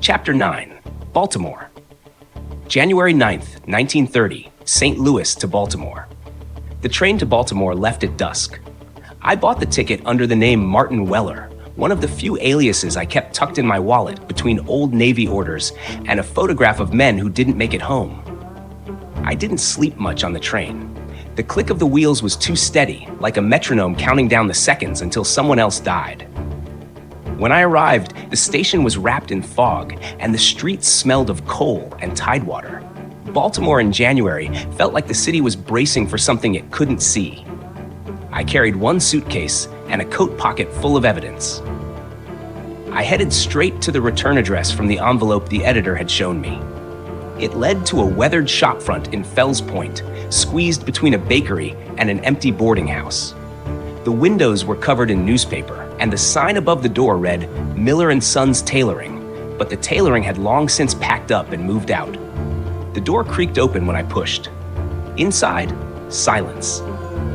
Chapter 9, Baltimore. January 9th, 1930, St. Louis to Baltimore. The train to Baltimore left at dusk. I bought the ticket under the name Martin Weller, one of the few aliases I kept tucked in my wallet between old Navy orders and a photograph of men who didn't make it home. I didn't sleep much on the train. The click of the wheels was too steady, like a metronome counting down the seconds until someone else died. When I arrived, the station was wrapped in fog, and the streets smelled of coal and tidewater. Baltimore in January felt like the city was bracing for something it couldn't see. I carried one suitcase and a coat pocket full of evidence. I headed straight to the return address from the envelope the editor had shown me. It led to a weathered shopfront in Fells Point, squeezed between a bakery and an empty boarding house. The windows were covered in newspaper, and the sign above the door read, "Miller & Sons Tailoring," but the tailoring had long since packed up and moved out. The door creaked open when I pushed. Inside, silence.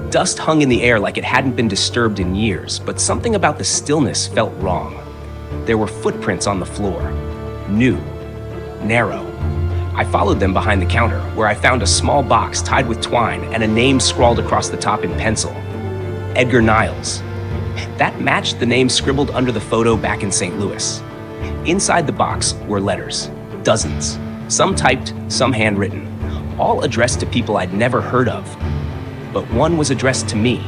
Dust hung in the air like it hadn't been disturbed in years, but something about the stillness felt wrong. There were footprints on the floor. New. Narrow. I followed them behind the counter, where I found a small box tied with twine and a name scrawled across the top in pencil. Edgar Niles. That matched the name scribbled under the photo back in St. Louis. Inside the box were letters. Dozens. Some typed, some handwritten. All addressed to people I'd never heard of. But one was addressed to me.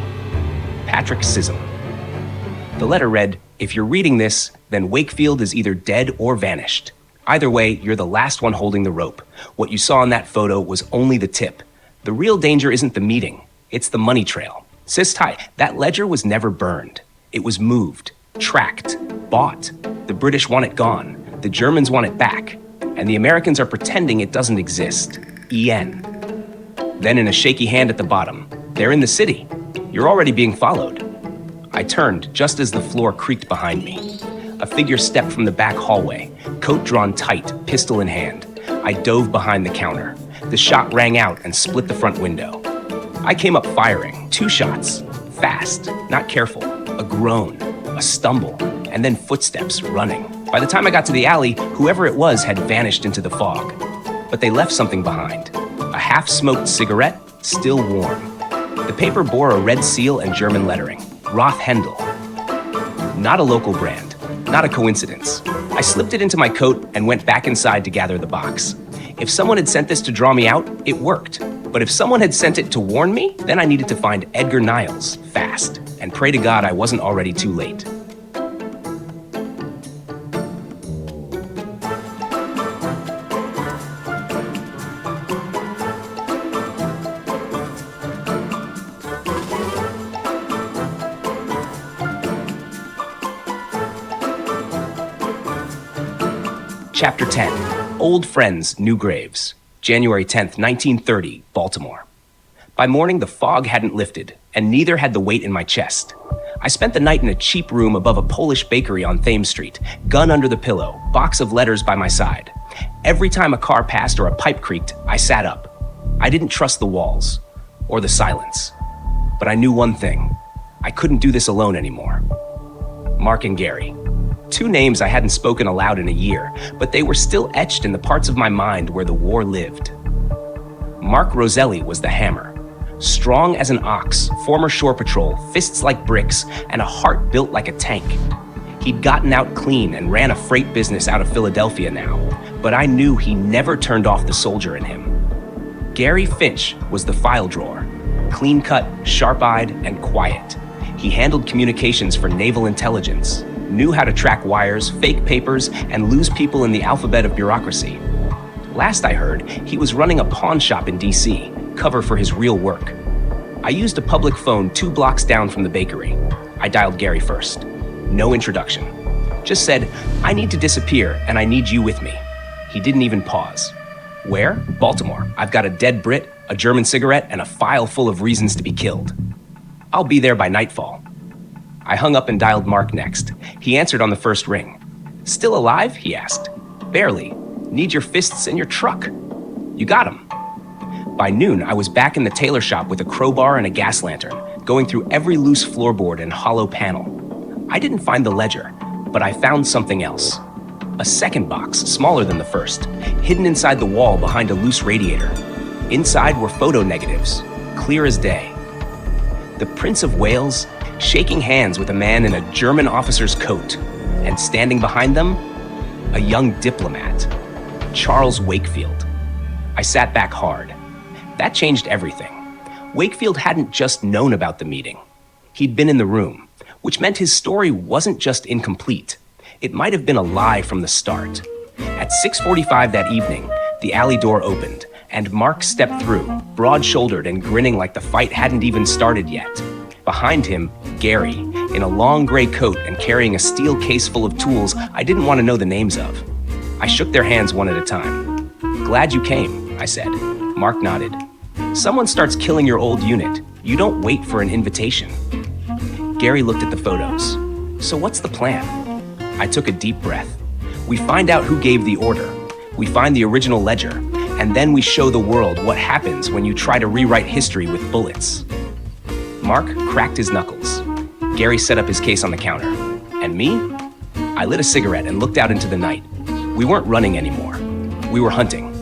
Patrick Scism. The letter read, "If you're reading this, then Wakefield is either dead or vanished. Either way, you're the last one holding the rope. What you saw in that photo was only the tip. The real danger isn't the meeting, it's the money trail. Sis tight, that ledger was never burned. It was moved, tracked, bought. The British want it gone, the Germans want it back, and the Americans are pretending it doesn't exist. EN." Then in a shaky hand at the bottom, "They're in the city. You're already being followed." I turned just as the floor creaked behind me. A figure stepped from the back hallway, coat drawn tight, pistol in hand. I dove behind the counter. The shot rang out and split the front window. I came up firing, 2 shots. Fast, not careful. A groan, a stumble, and then footsteps running. By the time I got to the alley, whoever it was had vanished into the fog. But they left something behind. A half-smoked cigarette, still warm. The paper bore a red seal and German lettering. Roth Hendel. Not a local brand. Not a coincidence. I slipped it into my coat and went back inside to gather the box. If someone had sent this to draw me out, it worked. But if someone had sent it to warn me, then I needed to find Edgar Niles fast and pray to God I wasn't already too late. Chapter 10, Old Friends, New Graves. January 10th, 1930, Baltimore. By morning, the fog hadn't lifted, and neither had the weight in my chest. I spent the night in a cheap room above a Polish bakery on Thames Street, gun under the pillow, box of letters by my side. Every time a car passed or a pipe creaked, I sat up. I didn't trust the walls, or the silence. But I knew one thing. I couldn't do this alone anymore. Mark and Gary. 2 names I hadn't spoken aloud in a year, but they were still etched in the parts of my mind where the war lived. Mark Roselli was the hammer. Strong as an ox, former shore patrol, fists like bricks, and a heart built like a tank. He'd gotten out clean and ran a freight business out of Philadelphia now, but I knew he never turned off the soldier in him. Gary Finch was the file drawer. Clean-cut, sharp-eyed, and quiet. He handled communications for naval intelligence, knew how to track wires, fake papers, and lose people in the alphabet of bureaucracy. Last I heard, he was running a pawn shop in DC, cover for his real work. I used a public phone 2 blocks down from the bakery. I dialed Gary first. No introduction. Just said, "I need to disappear, and I need you with me." He didn't even pause. "Where?" "Baltimore. I've got a dead Brit, a German cigarette, and a file full of reasons to be killed. I'll be there by nightfall." I hung up and dialed Mark next. He answered on the first ring. "Still alive?" he asked. "Barely. Need your fists in your truck." "You got him." By noon, I was back in the tailor shop with a crowbar and a gas lantern, going through every loose floorboard and hollow panel. I didn't find the ledger, but I found something else. A second box, smaller than the first, hidden inside the wall behind a loose radiator. Inside were photo negatives, clear as day. The Prince of Wales, shaking hands with a man in a German officer's coat, and standing behind them, a young diplomat, Charles Wakefield. I sat back hard. That changed everything. Wakefield hadn't just known about the meeting. He'd been in the room, which meant his story wasn't just incomplete. It might have been a lie from the start. At 6:45 that evening, the alley door opened, and Mark stepped through, broad-shouldered and grinning like the fight hadn't even started yet. Behind him, Gary, in a long gray coat and carrying a steel case full of tools I didn't want to know the names of. I shook their hands one at a time. "Glad you came," I said. Mark nodded. "Someone starts killing your old unit. You don't wait for an invitation." Gary looked at the photos. "So what's the plan?" I took a deep breath. "We find out who gave the order. We find the original ledger, and then we show the world what happens when you try to rewrite history with bullets." Mark cracked his knuckles. Gary set up his case on the counter. And me? I lit a cigarette and looked out into the night. We weren't running anymore. We were hunting.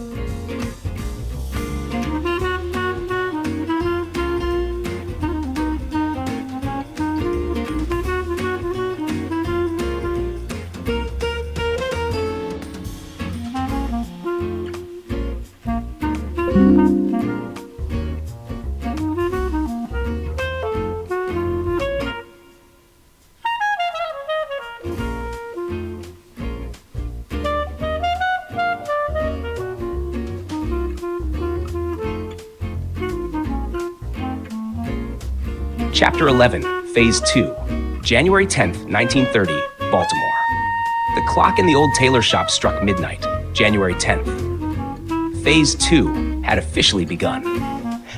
Chapter 11, Phase 2, January 10th, 1930, Baltimore. The clock in the old tailor shop struck midnight, January 10th. Phase 2 had officially begun.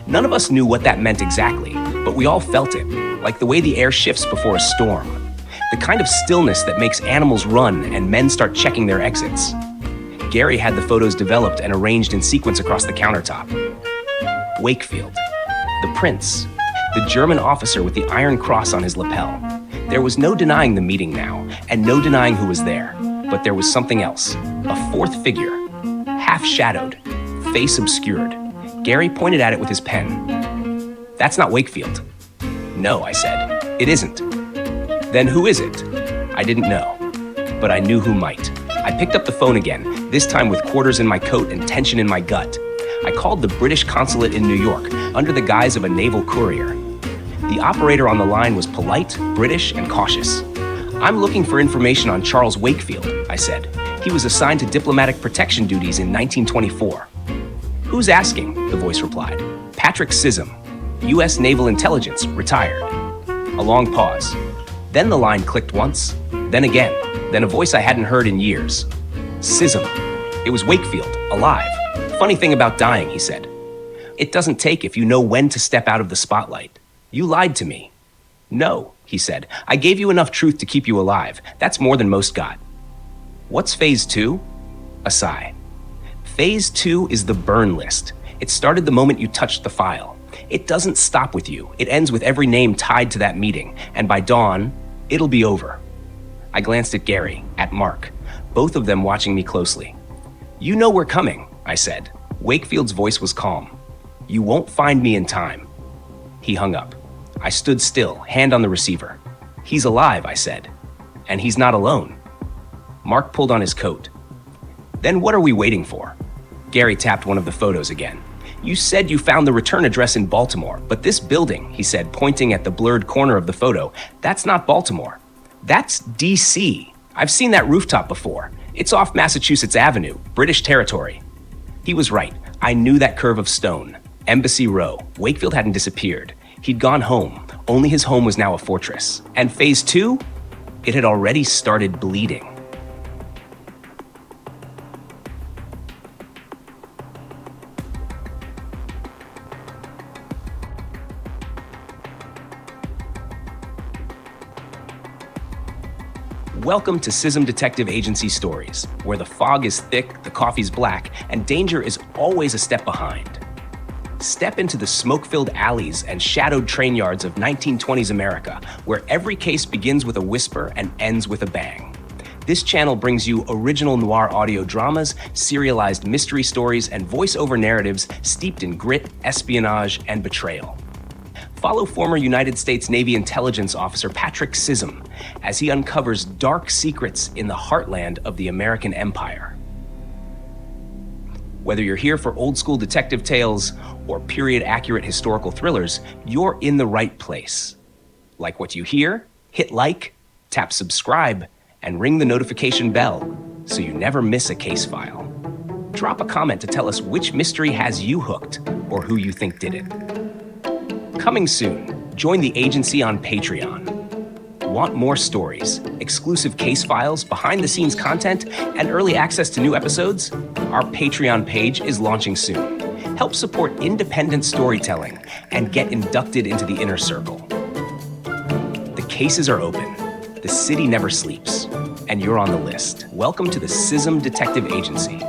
None of us knew what that meant exactly, but we all felt it, like the way the air shifts before a storm. The kind of stillness that makes animals run and men start checking their exits. Gary had the photos developed and arranged in sequence across the countertop. Wakefield, the prince, the German officer with the iron cross on his lapel. There was no denying the meeting now, and no denying who was there. But there was something else, a fourth figure, half-shadowed, face obscured. Gary pointed at it with his pen. "That's not Wakefield." "No," I said, "it isn't." "Then who is it?" I didn't know, but I knew who might. I picked up the phone again, this time with quarters in my coat and tension in my gut. I called the British consulate in New York under the guise of a naval courier. The operator on the line was polite, British, and cautious. "I'm looking for information on Charles Wakefield," I said. "He was assigned to diplomatic protection duties in 1924. "Who's asking?" the voice replied. "Patrick Scism, U.S. Naval Intelligence, retired." A long pause. Then the line clicked once, then again, then a voice I hadn't heard in years. "Scism." It was Wakefield, alive. "Funny thing about dying," he said. "It doesn't take if you know when to step out of the spotlight. You lied to me." "No," he said. "I gave you enough truth to keep you alive. That's more than most got." "What's Phase 2? A sigh. Phase 2 is the burn list. It started the moment you touched the file. It doesn't stop with you. It ends with every name tied to that meeting, and by dawn, it'll be over. I glanced at Gary, at Mark, both of them watching me closely. "You know we're coming," I said. Wakefield's voice was calm. "You won't find me in time." He hung up. I stood still, hand on the receiver. "He's alive," I said. "And he's not alone." Mark pulled on his coat. "Then what are we waiting for?" Gary tapped one of the photos again. "You said you found the return address in Baltimore, but this building," he said, pointing at the blurred corner of the photo, "that's not Baltimore. That's D.C. I've seen that rooftop before. It's off Massachusetts Avenue, British territory." He was right. I knew that curve of stone. Embassy Row. Wakefield hadn't disappeared. He'd gone home. Only his home was now a fortress. And Phase 2? It had already started bleeding. Welcome to Scism Detective Agency stories, where the fog is thick, the coffee's black, and danger is always a step behind. Step into the smoke-filled alleys and shadowed train yards of 1920s America, where every case begins with a whisper and ends with a bang. This channel brings you original noir audio dramas, serialized mystery stories, and voiceover narratives steeped in grit, espionage, and betrayal. Follow former United States Navy intelligence officer Patrick Scism as he uncovers dark secrets in the heartland of the American Empire. Whether you're here for old-school detective tales or period-accurate historical thrillers, you're in the right place. Like what you hear? Hit like, tap subscribe, and ring the notification bell so you never miss a case file. Drop a comment to tell us which mystery has you hooked or who you think did it. Coming soon, join the agency on Patreon. Want more stories, exclusive case files, behind-the-scenes content, and early access to new episodes? Our Patreon page is launching soon. Help support independent storytelling and get inducted into the inner circle. The cases are open. The city never sleeps, and you're on the list. Welcome to the Scism Detective Agency.